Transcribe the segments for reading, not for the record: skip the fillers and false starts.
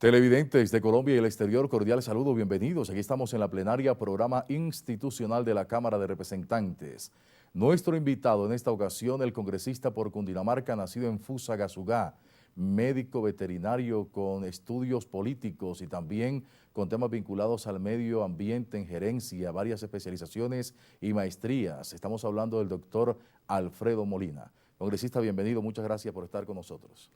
Televidentes de Colombia y el exterior, cordial saludo, bienvenidos. Aquí estamos en la plenaria, programa institucional de la Cámara de Representantes. Nuestro invitado en esta ocasión, el congresista por Cundinamarca, nacido en Fusagasugá, médico veterinario con estudios políticos y también con temas vinculados al medio ambiente en gerencia, varias especializaciones y maestrías. Estamos hablando del doctor Alfredo Molina. Congresista, bienvenido, muchas gracias por estar con nosotros.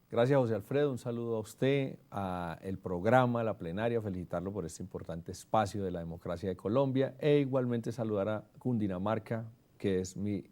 Gracias, José Alfredo, un saludo a usted, a el programa, a la plenaria, felicitarlo por este importante espacio de la democracia de Colombia e igualmente saludar a Cundinamarca, que es mi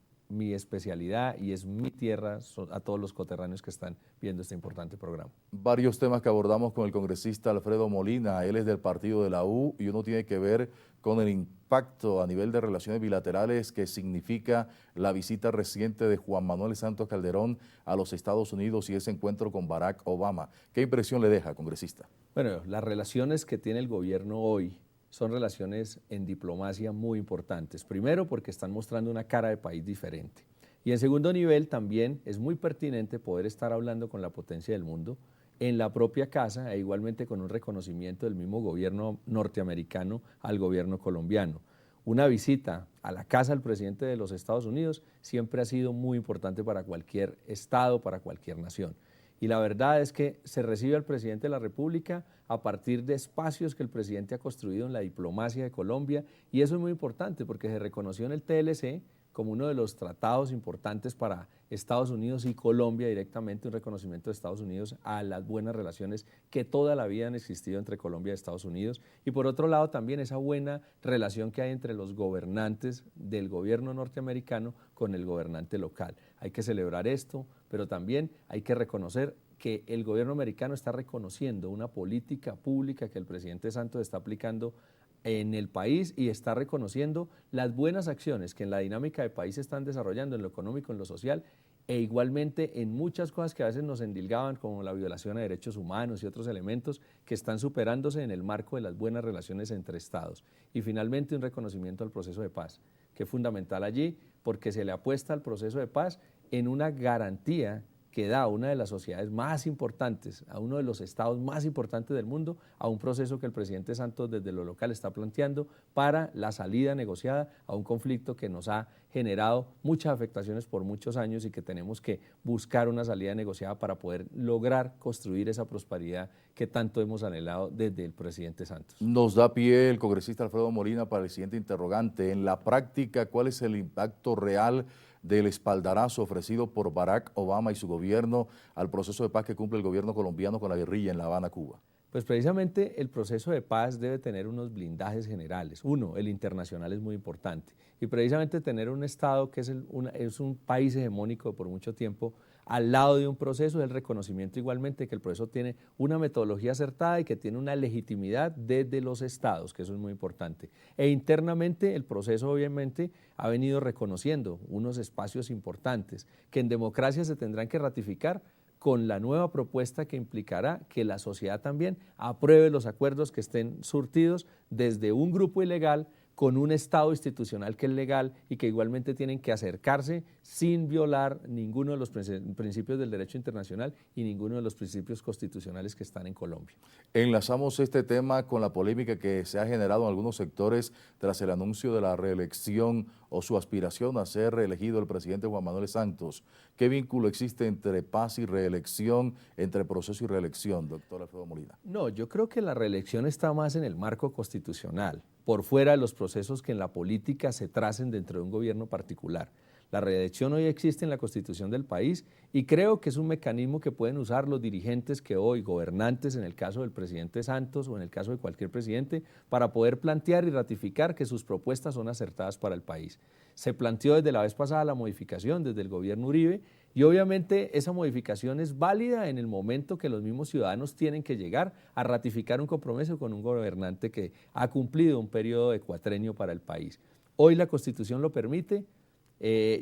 especialidad y es mi tierra, a todos los coterráneos que están viendo este importante programa. Varios temas que abordamos con el congresista Alfredo Molina, él es del partido de la U y uno tiene que ver con el impacto a nivel de relaciones bilaterales que significa la visita reciente de Juan Manuel Santos Calderón a los Estados Unidos y ese encuentro con Barack Obama. ¿Qué impresión le deja, congresista? Bueno, las relaciones que tiene el gobierno hoy son relaciones en diplomacia muy importantes. Primero, porque están mostrando una cara de país diferente. Y en segundo nivel, también es muy pertinente poder estar hablando con la potencia del mundo en la propia casa e igualmente con un reconocimiento del mismo gobierno norteamericano al gobierno colombiano. Una visita a la casa del presidente de los Estados Unidos siempre ha sido muy importante para cualquier estado, para cualquier nación. Y la verdad es que se recibe al presidente de la República a partir de espacios que el presidente ha construido en la diplomacia de Colombia, y eso es muy importante porque se reconoció en el TLC como uno de los tratados importantes para Estados Unidos y Colombia directamente, un reconocimiento de Estados Unidos a las buenas relaciones que toda la vida han existido entre Colombia y Estados Unidos, y por otro lado también esa buena relación que hay entre los gobernantes del gobierno norteamericano con el gobernante local. Hay que celebrar esto, pero también hay que reconocer que el gobierno americano está reconociendo una política pública que el presidente Santos está aplicando en el país y está reconociendo las buenas acciones que en la dinámica de país se están desarrollando en lo económico, en lo social e igualmente en muchas cosas que a veces nos endilgaban como la violación a derechos humanos y otros elementos que están superándose en el marco de las buenas relaciones entre estados. Y finalmente un reconocimiento al proceso de paz, que es fundamental allí porque se le apuesta al proceso de paz en una garantía que da a una de las sociedades más importantes, a uno de los estados más importantes del mundo, a un proceso que el presidente Santos desde lo local está planteando para la salida negociada a un conflicto que nos ha generado muchas afectaciones por muchos años y que tenemos que buscar una salida negociada para poder lograr construir esa prosperidad que tanto hemos anhelado desde el presidente Santos. Nos da pie el congresista Alfredo Molina para el siguiente interrogante. En la práctica, ¿cuál es el impacto real del espaldarazo ofrecido por Barack Obama y su gobierno al proceso de paz que cumple el gobierno colombiano con la guerrilla en La Habana, Cuba? Pues precisamente el proceso de paz debe tener unos blindajes generales. Uno, el internacional es muy importante. Y precisamente tener un Estado que es un país hegemónico por mucho tiempo, al lado de un proceso es el reconocimiento igualmente que el proceso tiene una metodología acertada y que tiene una legitimidad desde los estados, que eso es muy importante. E internamente el proceso obviamente ha venido reconociendo unos espacios importantes que en democracia se tendrán que ratificar con la nueva propuesta que implicará que la sociedad también apruebe los acuerdos que estén surtidos desde un grupo ilegal con un Estado institucional que es legal y que igualmente tienen que acercarse sin violar ninguno de los principios del derecho internacional y ninguno de los principios constitucionales que están en Colombia. Enlazamos este tema con la polémica que se ha generado en algunos sectores tras el anuncio de la reelección o su aspiración a ser reelegido el presidente Juan Manuel Santos. ¿Qué vínculo existe entre paz y reelección, entre proceso y reelección, doctor Alfredo Molina? No, yo creo que la reelección está más en el marco constitucional, por fuera de los procesos que en la política se tracen dentro de un gobierno particular. La reelección hoy existe en la Constitución del país y creo que es un mecanismo que pueden usar los dirigentes que hoy, gobernantes en el caso del presidente Santos o en el caso de cualquier presidente, para poder plantear y ratificar que sus propuestas son acertadas para el país. Se planteó desde la vez pasada la modificación desde el gobierno Uribe y obviamente esa modificación es válida en el momento que los mismos ciudadanos tienen que llegar a ratificar un compromiso con un gobernante que ha cumplido un periodo de cuatrenio para el país. Hoy la Constitución lo permite.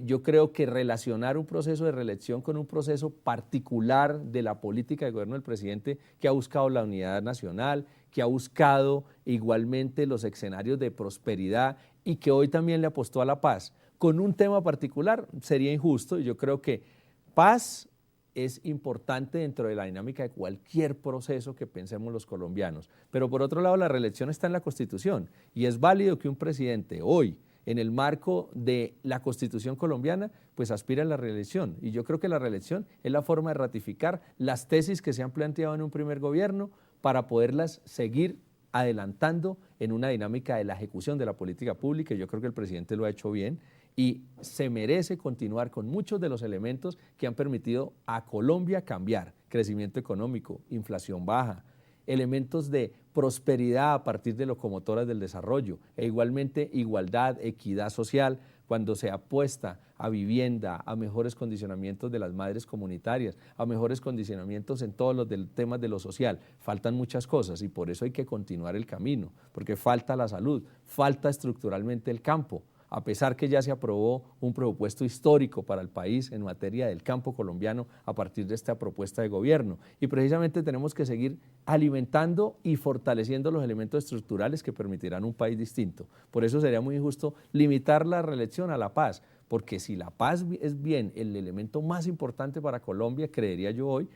Yo creo que relacionar un proceso de reelección con un proceso particular de la política de gobierno del presidente que ha buscado la unidad nacional, que ha buscado igualmente los escenarios de prosperidad y que hoy también le apostó a la paz, con un tema particular sería injusto y yo creo que paz es importante dentro de la dinámica de cualquier proceso que pensemos los colombianos. Pero por otro lado, la reelección está en la Constitución y es válido que un presidente hoy, en el marco de la Constitución colombiana, pues aspira a la reelección. Y yo creo que la reelección es la forma de ratificar las tesis que se han planteado en un primer gobierno para poderlas seguir adelantando en una dinámica de la ejecución de la política pública. Yo creo que el presidente lo ha hecho bien y se merece continuar con muchos de los elementos que han permitido a Colombia cambiar: crecimiento económico, inflación baja, elementos de prosperidad a partir de locomotoras del desarrollo, e igualmente igualdad, equidad social, cuando se apuesta a vivienda, a mejores condicionamientos de las madres comunitarias, a mejores condicionamientos en todos los temas de lo social. Faltan muchas cosas y por eso hay que continuar el camino, porque falta la salud, falta estructuralmente el campo. A pesar que ya se aprobó un presupuesto histórico para el país en materia del campo colombiano a partir de esta propuesta de gobierno. Y precisamente tenemos que seguir alimentando y fortaleciendo los elementos estructurales que permitirán un país distinto. Por eso sería muy injusto limitar la reelección a la paz, porque si la paz es bien el elemento más importante para Colombia, creería yo hoy,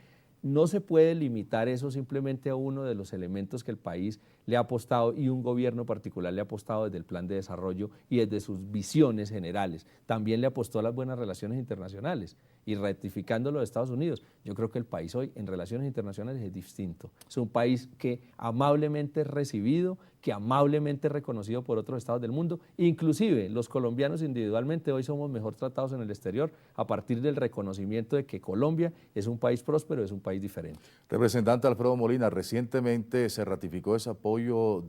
no se puede limitar eso simplemente a uno de los elementos que el país le ha apostado y un gobierno particular le ha apostado desde el plan de desarrollo y desde sus visiones generales. También le apostó a las buenas relaciones internacionales y ratificando lo de Estados Unidos. Yo creo que el país hoy en relaciones internacionales es distinto. Es un país que amablemente es recibido, que amablemente es reconocido por otros estados del mundo. Inclusive los colombianos individualmente hoy somos mejor tratados en el exterior a partir del reconocimiento de que Colombia es un país próspero, es un país diferente. Representante Alfredo Molina, recientemente se ratificó ese apoyo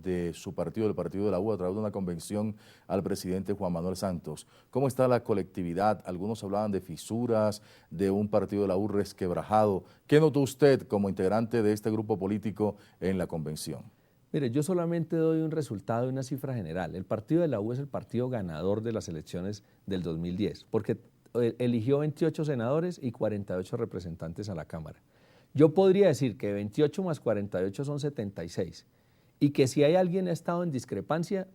de su partido, del Partido de la U, a través de una convención al presidente Juan Manuel Santos. ¿Cómo está la colectividad? Algunos hablaban de fisuras, de un partido de la U resquebrajado. ¿Qué notó usted como integrante de este grupo político en la convención? Mire, yo solamente doy un resultado y una cifra general. El partido de la U es el partido ganador de las elecciones del 2010, porque eligió 28 senadores y 48 representantes a la Cámara. Yo podría decir que 28 más 48 son 76, y que si hay alguien que ha estado en discrepancia,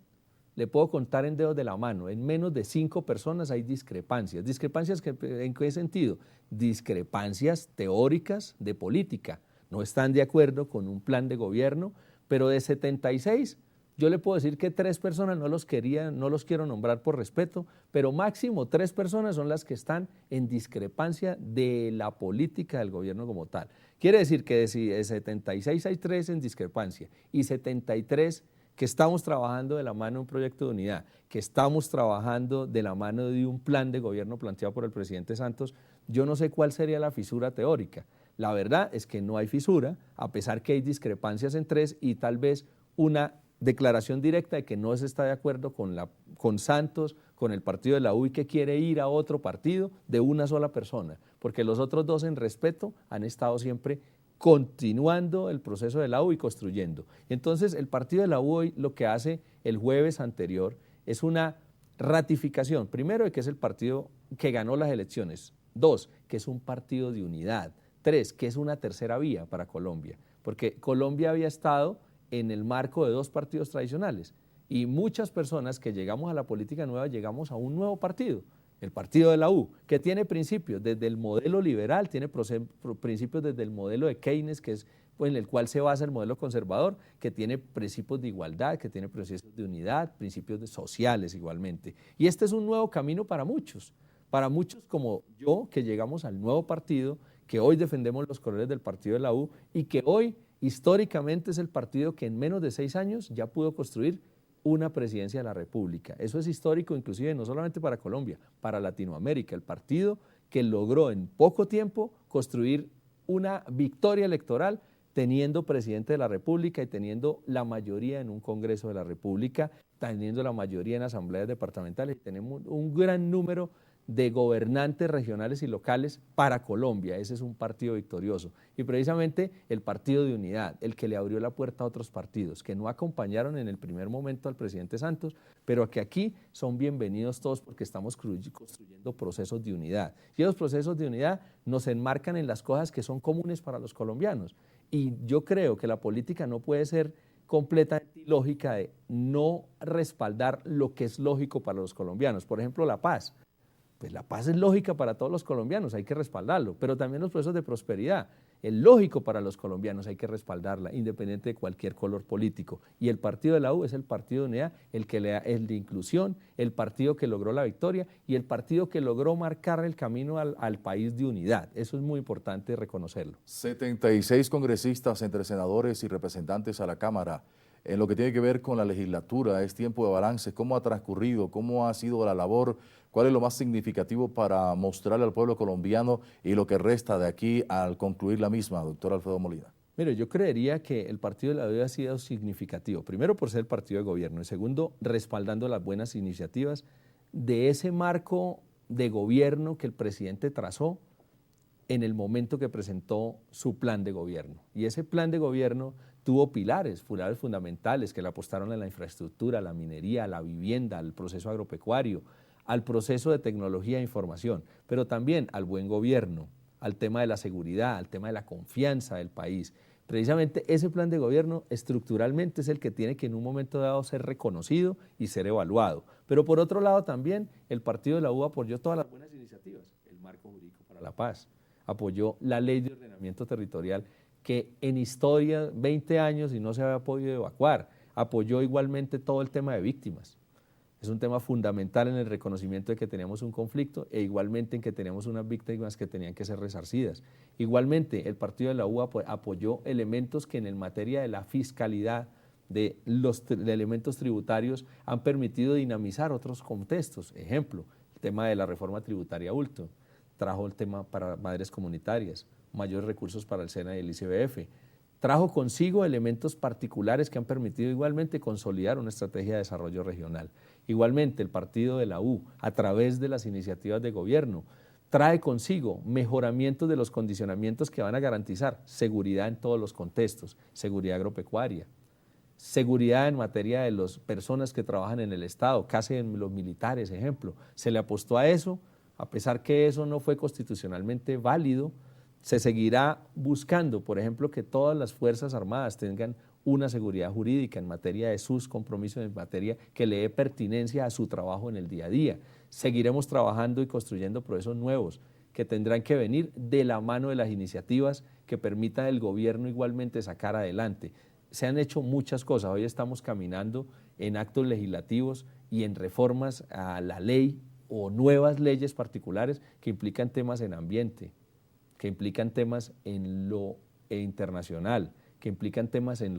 le puedo contar en dedos de la mano, en menos de 5 personas hay discrepancias. ¿Discrepancias en qué sentido? Discrepancias teóricas de política. No están de acuerdo con un plan de gobierno, pero de 76, yo le puedo decir que 3 personas no los quiero nombrar por respeto, pero máximo 3 personas son las que están en discrepancia de la política del gobierno como tal. Quiere decir que de 76 hay 3 en discrepancia y 73 que estamos trabajando de la mano de un proyecto de unidad, que estamos trabajando de la mano de un plan de gobierno planteado por el presidente Santos. Yo no sé cuál sería la fisura teórica. La verdad es que no hay fisura, a pesar que hay discrepancias en 3 y tal vez una declaración directa de que no se está de acuerdo con Santos, con el partido de la U y que quiere ir a otro partido de una sola persona, porque los otros 2 en respeto han estado siempre continuando el proceso de la U y construyendo. Entonces el partido de la U hoy lo que hace el jueves anterior es una ratificación, primero de que es el partido que ganó las elecciones, 2, que es un partido de unidad, 3, que es una tercera vía para Colombia, porque Colombia había estado en el marco de 2 partidos tradicionales y muchas personas que llegamos a la política nueva llegamos a un nuevo partido, el partido de la U, que tiene principios desde el modelo liberal, tiene principios desde el modelo de Keynes, que es en el cual se basa el modelo conservador, que tiene principios de igualdad, que tiene principios de unidad, principios sociales igualmente. Y este es un nuevo camino para muchos como yo, que llegamos al nuevo partido, que hoy defendemos los colores del partido de la U y que hoy históricamente es el partido que en menos de 6 años ya pudo construir una presidencia de la República. Eso es histórico, inclusive no solamente para Colombia, para Latinoamérica, el partido que logró en poco tiempo construir una victoria electoral teniendo presidente de la República y teniendo la mayoría en un Congreso de la República, teniendo la mayoría en asambleas departamentales y tenemos un gran número de gobernantes regionales y locales para Colombia. Ese es un partido victorioso y precisamente el partido de unidad, el que le abrió la puerta a otros partidos que no acompañaron en el primer momento al presidente Santos, pero que aquí son bienvenidos todos porque estamos construyendo procesos de unidad y esos procesos de unidad nos enmarcan en las cosas que son comunes para los colombianos y yo creo que la política no puede ser completamente ilógica de no respaldar lo que es lógico para los colombianos, por ejemplo la paz. pues la paz es lógica para todos los colombianos, hay que respaldarlo, pero también los procesos de prosperidad, es lógico para los colombianos, hay que respaldarla, independiente de cualquier color político. Y el partido de la U es el partido de unidad, el de inclusión, el partido que logró la victoria y el partido que logró marcar el camino al país de unidad. Eso es muy importante reconocerlo. 76 congresistas entre senadores y representantes a la Cámara. En lo que tiene que ver con la legislatura, es tiempo de balance. ¿Cómo ha transcurrido? ¿Cómo ha sido la labor? ¿Cuál es lo más significativo para mostrarle al pueblo colombiano y lo que resta de aquí al concluir la misma, doctor Alfredo Molina? Mire, yo creería que el partido de la U ha sido significativo, primero por ser el partido de gobierno y segundo, respaldando las buenas iniciativas de ese marco de gobierno que el presidente trazó en el momento que presentó su plan de gobierno. Y ese plan de gobierno tuvo pilares fundamentales que le apostaron a la infraestructura, a la minería, a la vivienda, al proceso agropecuario, al proceso de tecnología e información, pero también al buen gobierno, al tema de la seguridad, al tema de la confianza del país. Precisamente ese plan de gobierno estructuralmente es el que tiene que en un momento dado ser reconocido y ser evaluado. Pero por otro lado también el partido de la U apoyó todas las buenas iniciativas, el marco jurídico para la paz, apoyó la ley de ordenamiento territorial que en historia, 20 años y no se había podido evacuar, apoyó igualmente todo el tema de víctimas. Es un tema fundamental en el reconocimiento de que teníamos un conflicto e igualmente en que teníamos unas víctimas que tenían que ser resarcidas. Igualmente, el partido de la U apoyó elementos que en materia de la fiscalidad, de elementos tributarios, han permitido dinamizar otros contextos. Ejemplo, el tema de la reforma tributaria última, trajo el tema para madres comunitarias, mayores recursos para el SENA y el ICBF, trajo consigo elementos particulares que han permitido igualmente consolidar una estrategia de desarrollo regional. Igualmente, el partido de la U, a través de las iniciativas de gobierno, trae consigo mejoramientos de los condicionamientos que van a garantizar seguridad en todos los contextos, seguridad agropecuaria, seguridad en materia de las personas que trabajan en el Estado, casi en los militares, ejemplo. Se le apostó a eso, a pesar que eso no fue constitucionalmente válido, se seguirá buscando, por ejemplo, que todas las Fuerzas Armadas tengan una seguridad jurídica en materia de sus compromisos, en materia que le dé pertinencia a su trabajo en el día a día. Seguiremos trabajando y construyendo procesos nuevos que tendrán que venir de la mano de las iniciativas que permitan al gobierno igualmente sacar adelante. Se han hecho muchas cosas, hoy estamos caminando en actos legislativos y en reformas a la ley o nuevas leyes particulares que implican temas en ambiente, que implican temas en lo internacional, que implican temas en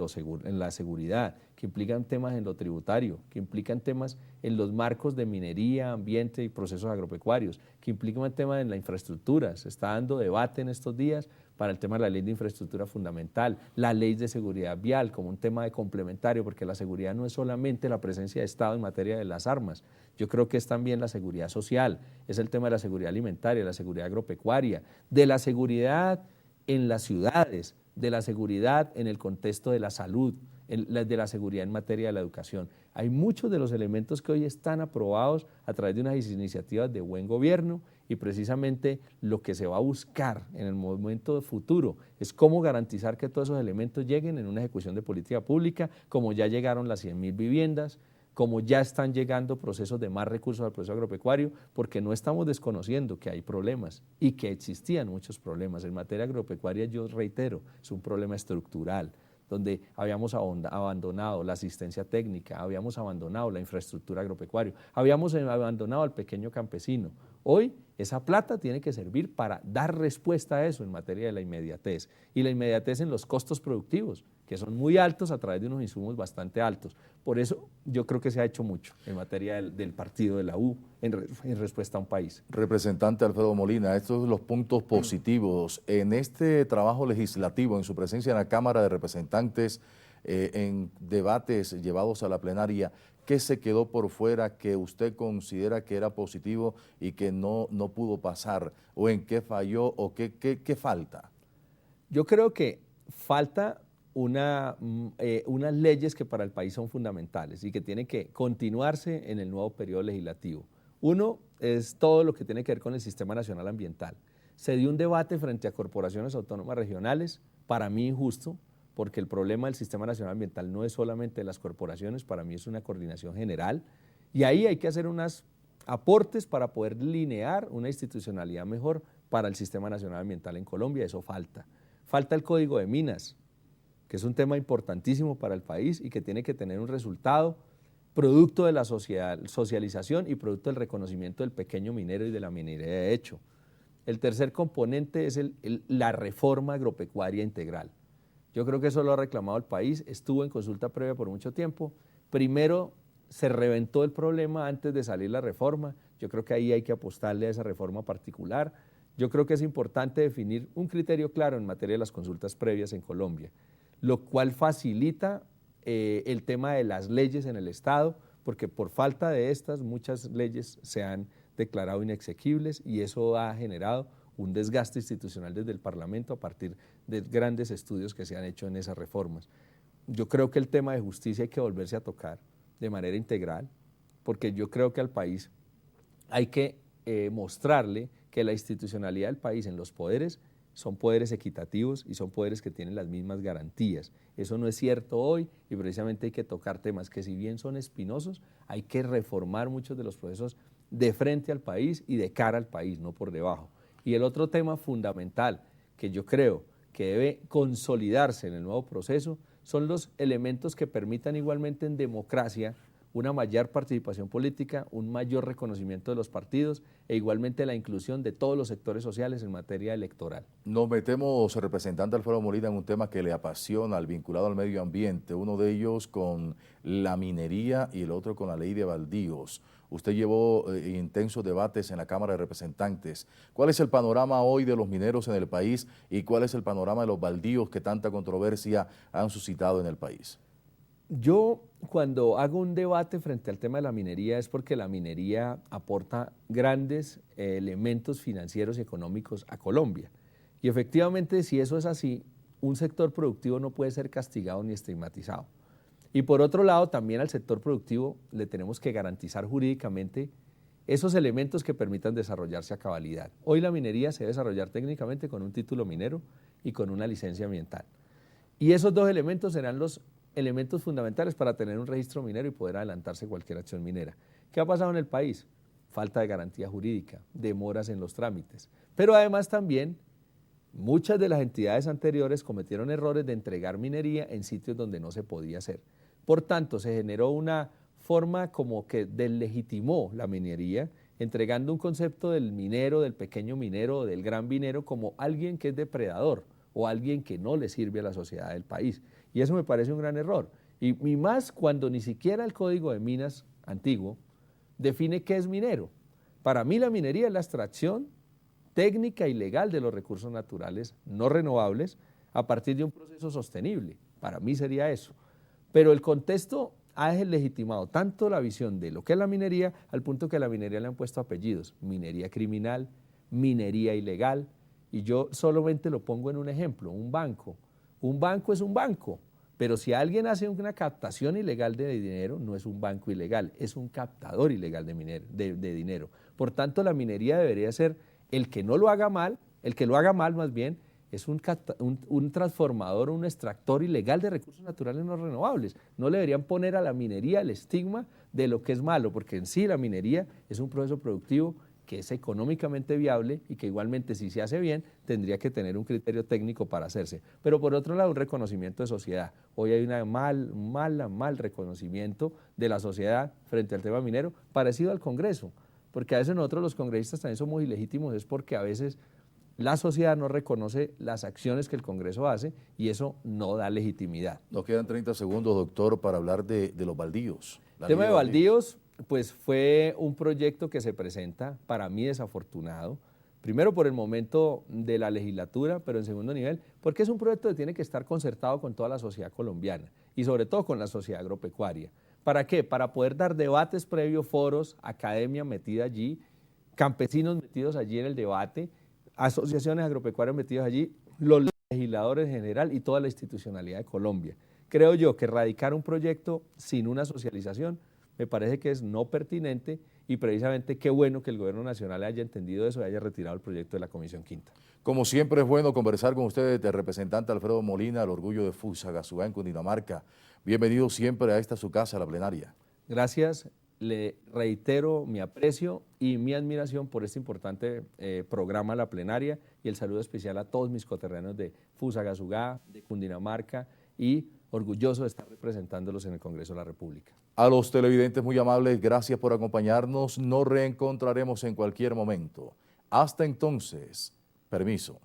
la seguridad, que implican temas en lo tributario, que implican temas en los marcos de minería, ambiente y procesos agropecuarios, que implican temas en la infraestructura. Se está dando debate en estos días para el tema de la ley de infraestructura fundamental, la ley de seguridad vial como un tema de complementario, porque la seguridad no es solamente la presencia de Estado en materia de las armas, yo creo que es también la seguridad social, es el tema de la seguridad alimentaria, la seguridad agropecuaria, de la seguridad en las ciudades, de la seguridad en el contexto de la salud, de la seguridad en materia de la educación. Hay muchos de los elementos que hoy están aprobados a través de unas iniciativas de buen gobierno y precisamente lo que se va a buscar en el momento futuro es cómo garantizar que todos esos elementos lleguen en una ejecución de política pública, como ya llegaron las 100.000 viviendas, como ya están llegando procesos de más recursos al proceso agropecuario, porque no estamos desconociendo que hay problemas y que existían muchos problemas. En materia agropecuaria, yo reitero, es un problema estructural, donde habíamos abandonado la asistencia técnica, habíamos abandonado la infraestructura agropecuaria, habíamos abandonado al pequeño campesino. Hoy esa plata tiene que servir para dar respuesta a eso en materia de la inmediatez, y la inmediatez en los costos productivos, que son muy altos a través de unos insumos bastante altos. Por eso yo creo que se ha hecho mucho en materia del partido de la U en respuesta a un país. Representante Alfredo Molina, estos son los puntos positivos en este trabajo legislativo, en su presencia en la Cámara de Representantes, en debates llevados a la plenaria. ¿Qué se quedó por fuera que usted considera que era positivo y que no pudo pasar? ¿O en qué falló o qué falta? Yo creo que falta unas leyes que para el país son fundamentales y que tienen que continuarse en el nuevo periodo legislativo. Uno es todo lo que tiene que ver con el Sistema Nacional Ambiental. Se dio un debate frente a corporaciones autónomas regionales, para mí injusto, porque el problema del Sistema Nacional Ambiental no es solamente de las corporaciones, para mí es una coordinación general, y ahí hay que hacer unas aportes para poder linear una institucionalidad mejor para el Sistema Nacional Ambiental en Colombia. Eso falta. Falta el Código de Minas, que es un tema importantísimo para el país y que tiene que tener un resultado producto de la socialización y producto del reconocimiento del pequeño minero y de la minería de hecho. El tercer componente es la reforma agropecuaria integral. Yo creo que eso lo ha reclamado el país, estuvo en consulta previa por mucho tiempo. Primero se reventó el problema antes de salir la reforma. Yo creo que ahí hay que apostarle a esa reforma particular. Yo creo que es importante definir un criterio claro en materia de las consultas previas en Colombia, lo cual facilita el tema de las leyes en el Estado, porque por falta de estas muchas leyes se han declarado inexequibles y eso ha generado un desgaste institucional desde el Parlamento a partir de grandes estudios que se han hecho en esas reformas. Yo creo que el tema de justicia hay que volverse a tocar de manera integral, porque yo creo que al país hay que mostrarle que la institucionalidad del país en los poderes son poderes equitativos y son poderes que tienen las mismas garantías. Eso no es cierto hoy y precisamente hay que tocar temas que si bien son espinosos, hay que reformar muchos de los procesos de frente al país y de cara al país, no por debajo. Y el otro tema fundamental que yo creo que debe consolidarse en el nuevo proceso son los elementos que permitan igualmente en democracia una mayor participación política, un mayor reconocimiento de los partidos e igualmente la inclusión de todos los sectores sociales en materia electoral. Nos metemos, representante Alfredo Molina, en un tema que le apasiona, al vinculado al medio ambiente, uno de ellos con la minería y el otro con la ley de baldíos. Usted llevó intensos debates en la Cámara de Representantes. ¿Cuál es el panorama hoy de los mineros en el país y cuál es el panorama de los baldíos que tanta controversia han suscitado en el país? Yo cuando hago un debate frente al tema de la minería es porque la minería aporta grandes elementos financieros y económicos a Colombia. Y efectivamente, si eso es así, un sector productivo no puede ser castigado ni estigmatizado. Y por otro lado, también al sector productivo le tenemos que garantizar jurídicamente esos elementos que permitan desarrollarse a cabalidad. Hoy la minería se debe desarrollar técnicamente con un título minero y con una licencia ambiental. Y esos dos elementos serán los elementos fundamentales para tener un registro minero y poder adelantarse cualquier acción minera. ¿Qué ha pasado en el país? Falta de garantía jurídica, demoras en los trámites, pero además también muchas de las entidades anteriores cometieron errores de entregar minería en sitios donde no se podía hacer. Por tanto, se generó una forma como que deslegitimó la minería, entregando un concepto del minero, del pequeño minero o del gran minero como alguien que es depredador o alguien que no le sirve a la sociedad del país. Y eso me parece un gran error. Y más cuando ni siquiera el Código de Minas antiguo define qué es minero. Para mí la minería es la extracción técnica y legal de los recursos naturales no renovables a partir de un proceso sostenible. Para mí sería eso. Pero el contexto ha legitimado tanto la visión de lo que es la minería al punto que a la minería le han puesto apellidos. Minería criminal, minería ilegal. Y yo solamente lo pongo en un ejemplo, un banco. Un banco es un banco, pero si alguien hace una captación ilegal de dinero, no es un banco ilegal, es un captador ilegal de dinero. Por tanto, la minería debería ser el que no lo haga mal, el que lo haga mal más bien, es un transformador, un extractor ilegal de recursos naturales no renovables. No le deberían poner a la minería el estigma de lo que es malo, porque en sí la minería es un proceso productivo que es económicamente viable y que igualmente si se hace bien tendría que tener un criterio técnico para hacerse. Pero por otro lado un reconocimiento de sociedad. Hoy hay un mal reconocimiento de la sociedad frente al tema minero parecido al Congreso, porque a veces nosotros los congresistas también somos ilegítimos, es porque a veces la sociedad no reconoce las acciones que el Congreso hace y eso no da legitimidad. Nos quedan 30 segundos, doctor, para hablar de los baldíos. El tema de baldíos, pues fue un proyecto que se presenta, para mí desafortunado, primero por el momento de la legislatura, pero en segundo nivel, porque es un proyecto que tiene que estar concertado con toda la sociedad colombiana y sobre todo con la sociedad agropecuaria. ¿Para qué? Para poder dar debates previos, foros, academia metida allí, campesinos metidos allí en el debate, asociaciones agropecuarias metidas allí, los legisladores en general y toda la institucionalidad de Colombia. Creo yo que erradicar un proyecto sin una socialización me parece que es no pertinente y precisamente qué bueno que el gobierno nacional haya entendido eso y haya retirado el proyecto de la Comisión Quinta. Como siempre es bueno conversar con ustedes, el representante Alfredo Molina, el orgullo de Fusagasugá en Cundinamarca. Bienvenido siempre a esta su casa, la plenaria. Gracias. le reitero mi aprecio y mi admiración por este importante programa La Plenaria, y el saludo especial a todos mis coterráneos de Fusagasugá, de Cundinamarca, y orgulloso de estar representándolos en el Congreso de la República. A los televidentes muy amables, gracias por acompañarnos. Nos reencontraremos en cualquier momento. Hasta entonces, permiso.